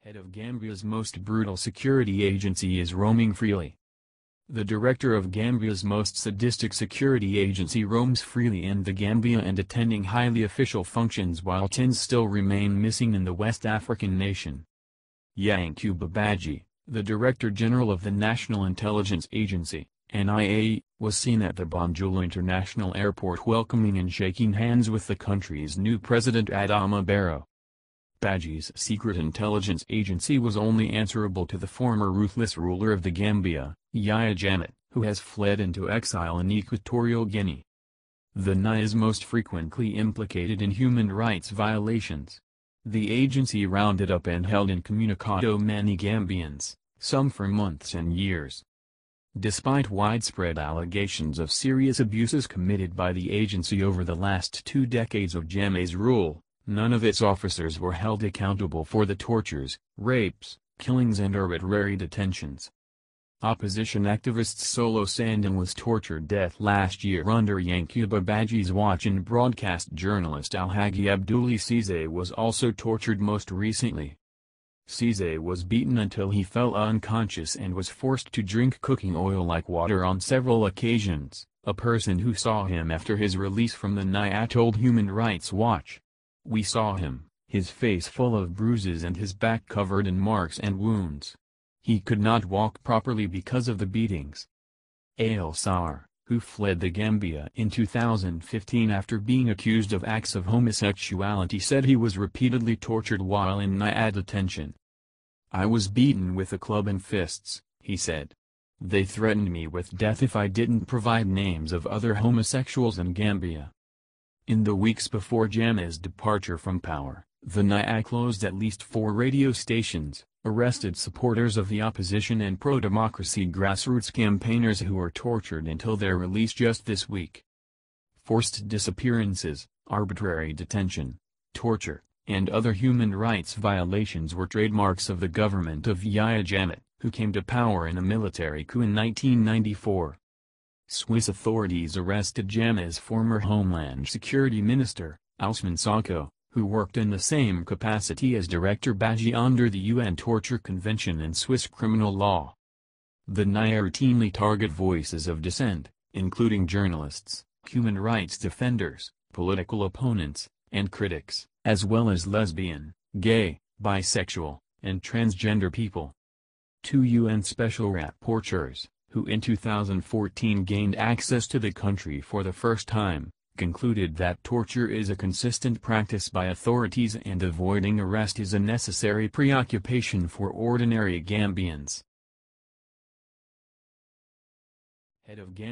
Head of Gambia's most brutal security agency is roaming freely. The director of Gambia's most sadistic security agency roams freely in the Gambia and attending highly official functions while tens still remain missing in the West African nation. Yanks Badjie, the Director General of the National Intelligence Agency, NIA, was seen at the Banjul International Airport welcoming and shaking hands with the country's new president Adama Barrow. Badjie's secret intelligence agency was only answerable to the former ruthless ruler of the Gambia, Yahya Jammeh, who has fled into exile in Equatorial Guinea. The NIA is most frequently implicated in human rights violations. The agency rounded up and held incommunicado many Gambians, some for months and years. Despite widespread allegations of serious abuses committed by the agency over the last 2 decades of Jammeh's rule, none of its officers were held accountable for the tortures, rapes, killings and arbitrary detentions. Opposition activist Solo Sandon was tortured to death last year under Yanks Badjie's watch, and broadcast journalist Alhagi Abdoulaye Cisse was also tortured most recently. Cisse was beaten until he fell unconscious and was forced to drink cooking oil like water on several occasions, a person who saw him after his release from the NIA told Human Rights Watch. "We saw him, his face full of bruises and his back covered in marks and wounds. He could not walk properly because of the beatings." Al Sar, who fled the Gambia in 2015 after being accused of acts of homosexuality, said he was repeatedly tortured while in NIA detention. "I was beaten with a club and fists," he said. "They threatened me with death if I didn't provide names of other homosexuals in Gambia." In the weeks before Jammeh's departure from power, the NIA closed at least 4 radio stations, arrested supporters of the opposition and pro-democracy grassroots campaigners who were tortured until their release just this week. Forced disappearances, arbitrary detention, torture, and other human rights violations were trademarks of the government of Yahya Jammeh, who came to power in a military coup in 1994. Swiss authorities arrested Jammeh's former Homeland Security Minister, Ousmane Sonko, who worked in the same capacity as Director Badjie under the UN Torture Convention and Swiss criminal law. The NIA routinely target voices of dissent, including journalists, human rights defenders, political opponents, and critics, as well as lesbian, gay, bisexual, and transgender people. 2 UN special rapporteurs, who in 2014 gained access to the country for the first time, concluded that torture is a consistent practice by authorities and avoiding arrest is a necessary preoccupation for ordinary Gambians. Head of Gambia